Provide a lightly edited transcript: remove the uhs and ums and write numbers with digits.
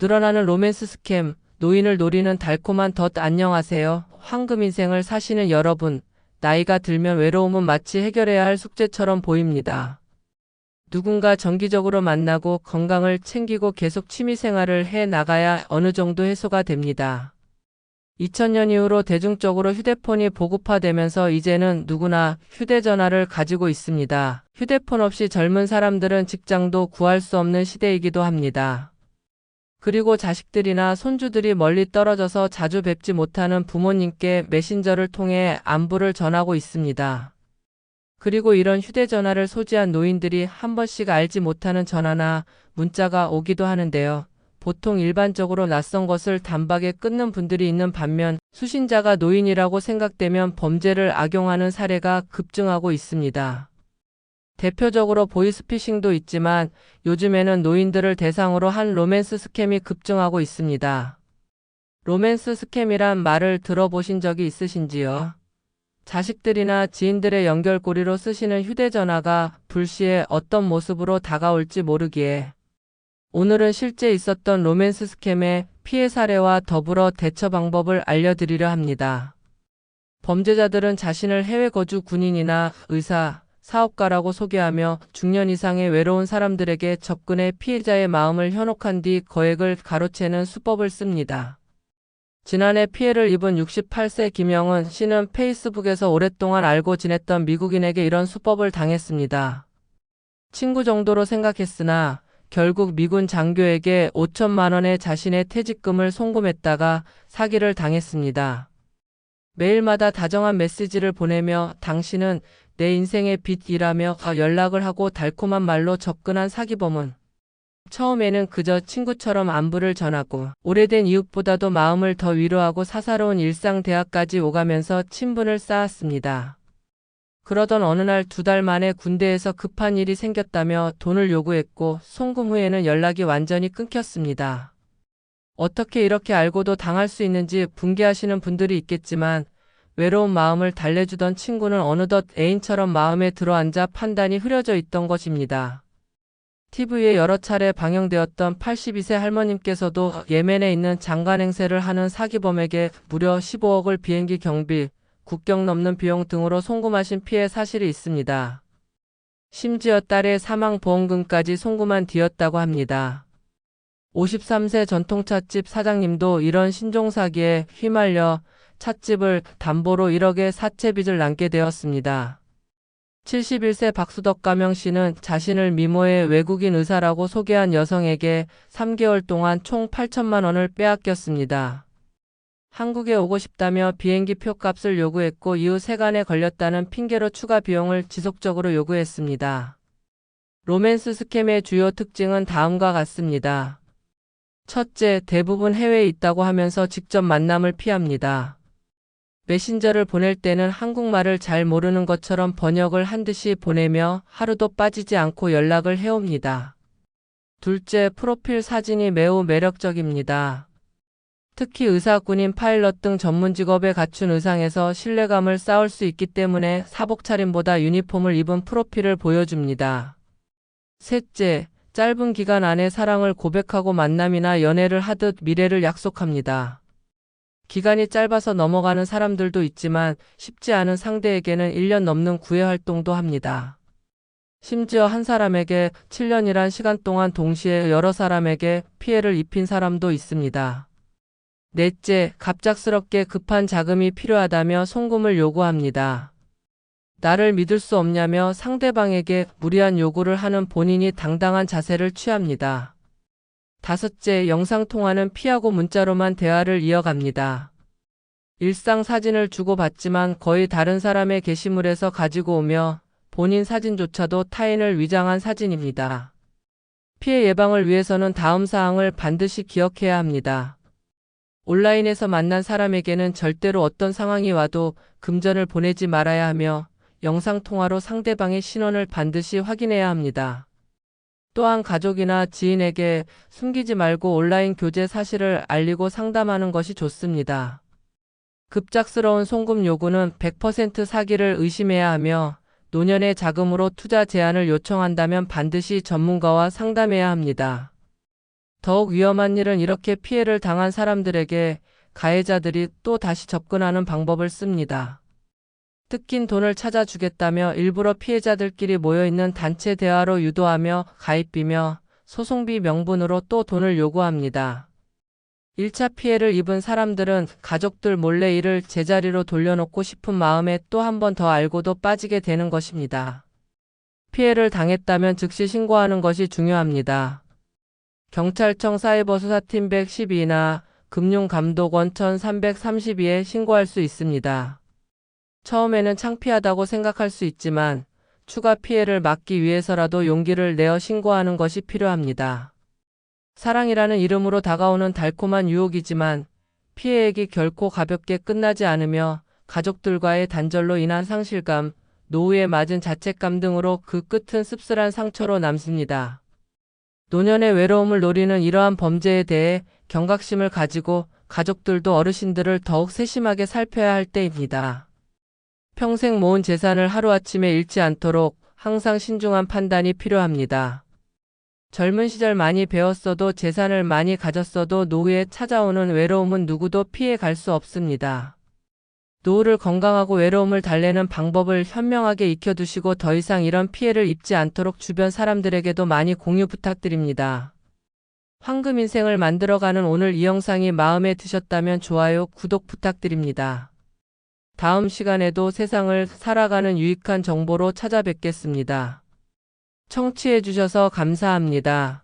늘어나는 로맨스 스캠, 노인을 노리는 달콤한 덫. 안녕하세요. 황금 인생을 사시는 여러분, 나이가 들면 외로움은 마치 해결해야 할 숙제처럼 보입니다. 누군가 정기적으로 만나고 건강을 챙기고 계속 취미생활을 해 나가야 어느 정도 해소가 됩니다. 2000년 이후로 대중적으로 휴대폰이 보급화되면서 이제는 누구나 휴대전화를 가지고 있습니다. 휴대폰 없이 젊은 사람들은 직장도 구할 수 없는 시대이기도 합니다. 그리고 자식들이나 손주들이 멀리 떨어져서 자주 뵙지 못하는 부모님께 메신저를 통해 안부를 전하고 있습니다. 그리고 이런 휴대전화를 소지한 노인들이 한 번씩 알지 못하는 전화나 문자가 오기도 하는데요. 보통 일반적으로 낯선 것을 단박에 끊는 분들이 있는 반면 수신자가 노인이라고 생각되면 범죄를 악용하는 사례가 급증하고 있습니다. 대표적으로 보이스피싱도 있지만 요즘에는 노인들을 대상으로 한 로맨스 스캠이 급증하고 있습니다. 로맨스 스캠이란 말을 들어보신 적이 있으신지요? 자식들이나 지인들의 연결고리로 쓰시는 휴대전화가 불시에 어떤 모습으로 다가올지 모르기에 오늘은 실제 있었던 로맨스 스캠의 피해 사례와 더불어 대처 방법을 알려드리려 합니다. 범죄자들은 자신을 해외 거주 군인이나 의사, 사업가라고 소개하며 중년 이상의 외로운 사람들에게 접근해 피해자의 마음을 현혹한 뒤 거액을 가로채는 수법을 씁니다. 지난해 피해를 입은 68세 김영은 씨는 페이스북에서 오랫동안 알고 지냈던 미국인에게 이런 수법을 당했습니다. 친구 정도로 생각했으나 결국 미군 장교에게 5천만 원의 자신의 퇴직금을 송금했다가 사기를 당했습니다. 매일마다 다정한 메시지를 보내며 당신은 내 인생의 빛이라며 연락을 하고 달콤한 말로 접근한 사기범은 처음에는 그저 친구처럼 안부를 전하고 오래된 이웃보다도 마음을 더 위로하고 사사로운 일상 대화까지 오가면서 친분을 쌓았습니다. 그러던 어느 날 2달 만에 군대에서 급한 일이 생겼다며 돈을 요구했고 송금 후에는 연락이 완전히 끊겼습니다. 어떻게 이렇게 알고도 당할 수 있는지 분개하시는 분들이 있겠지만 외로운 마음을 달래주던 친구는 어느덧 애인처럼 마음에 들어앉아 판단이 흐려져 있던 것입니다. TV에 여러 차례 방영되었던 82세 할머님께서도 예멘에 있는 장관 행세를 하는 사기범에게 무려 15억을 비행기 경비, 국경 넘는 비용 등으로 송금하신 피해 사실이 있습니다. 심지어 딸의 사망보험금까지 송금한 뒤였다고 합니다. 53세 전통찻집 사장님도 이런 신종사기에 휘말려 찻집을 담보로 1억의 사채빚을 남게 되었습니다. 71세 박수덕 가명 씨는 자신을 미모의 외국인 의사라고 소개한 여성에게 3개월 동안 총 8천만 원을 빼앗겼습니다. 한국에 오고 싶다며 비행기 표값을 요구했고 이후 세관에 걸렸다는 핑계로 추가 비용을 지속적으로 요구했습니다. 로맨스 스캠의 주요 특징은 다음과 같습니다. 첫째, 대부분 해외에 있다고 하면서 직접 만남을 피합니다. 메신저를 보낼 때는 한국말을 잘 모르는 것처럼 번역을 한 듯이 보내며 하루도 빠지지 않고 연락을 해옵니다. 둘째, 프로필 사진이 매우 매력적입니다. 특히 의사, 군인, 파일럿 등 전문 직업에 갖춘 의상에서 신뢰감을 쌓을 수 있기 때문에 사복 차림보다 유니폼을 입은 프로필을 보여줍니다. 셋째, 짧은 기간 안에 사랑을 고백하고 만남이나 연애를 하듯 미래를 약속합니다. 기간이 짧아서 넘어가는 사람들도 있지만 쉽지 않은 상대에게는 1년 넘는 구애 활동도 합니다. 심지어 한 사람에게 7년이란 시간 동안 동시에 여러 사람에게 피해를 입힌 사람도 있습니다. 넷째, 갑작스럽게 급한 자금이 필요하다며 송금을 요구합니다. 나를 믿을 수 없냐며 상대방에게 무리한 요구를 하는 본인이 당당한 자세를 취합니다. 다섯째, 영상통화는 피하고 문자로만 대화를 이어갑니다. 일상 사진을 주고받지만 거의 다른 사람의 게시물에서 가지고 오며 본인 사진조차도 타인을 위장한 사진입니다. 피해 예방을 위해서는 다음 사항을 반드시 기억해야 합니다. 온라인에서 만난 사람에게는 절대로 어떤 상황이 와도 금전을 보내지 말아야 하며 영상통화로 상대방의 신원을 반드시 확인해야 합니다. 또한 가족이나 지인에게 숨기지 말고 온라인 교제 사실을 알리고 상담하는 것이 좋습니다. 급작스러운 송금 요구는 100% 사기를 의심해야 하며 노년의 자금으로 투자 제안을 요청한다면 반드시 전문가와 상담해야 합니다. 더욱 위험한 일은 이렇게 피해를 당한 사람들에게 가해자들이 또 다시 접근하는 방법을 씁니다. 뜯긴 돈을 찾아주겠다며 일부러 피해자들끼리 모여있는 단체 대화로 유도하며 가입비며 소송비 명분으로 또 돈을 요구합니다. 1차 피해를 입은 사람들은 가족들 몰래 이를 제자리로 돌려놓고 싶은 마음에 또 한 번 더 알고도 빠지게 되는 것입니다. 피해를 당했다면 즉시 신고하는 것이 중요합니다. 경찰청 사이버수사팀 112나 금융감독원 1332에 신고할 수 있습니다. 처음에는 창피하다고 생각할 수 있지만 추가 피해를 막기 위해서라도 용기를 내어 신고하는 것이 필요합니다. 사랑이라는 이름으로 다가오는 달콤한 유혹이지만 피해액이 결코 가볍게 끝나지 않으며 가족들과의 단절로 인한 상실감, 노후에 맞은 자책감 등으로 그 끝은 씁쓸한 상처로 남습니다. 노년의 외로움을 노리는 이러한 범죄에 대해 경각심을 가지고 가족들도 어르신들을 더욱 세심하게 살펴야 할 때입니다. 평생 모은 재산을 하루아침에 잃지 않도록 항상 신중한 판단이 필요합니다. 젊은 시절 많이 배웠어도 재산을 많이 가졌어도 노후에 찾아오는 외로움은 누구도 피해 갈 수 없습니다. 노후를 건강하고 외로움을 달래는 방법을 현명하게 익혀두시고 더 이상 이런 피해를 입지 않도록 주변 사람들에게도 많이 공유 부탁드립니다. 황금 인생을 만들어가는 오늘 이 영상이 마음에 드셨다면 좋아요, 구독 부탁드립니다. 다음 시간에도 세상을 살아가는 유익한 정보로 찾아뵙겠습니다. 청취해주셔서 감사합니다.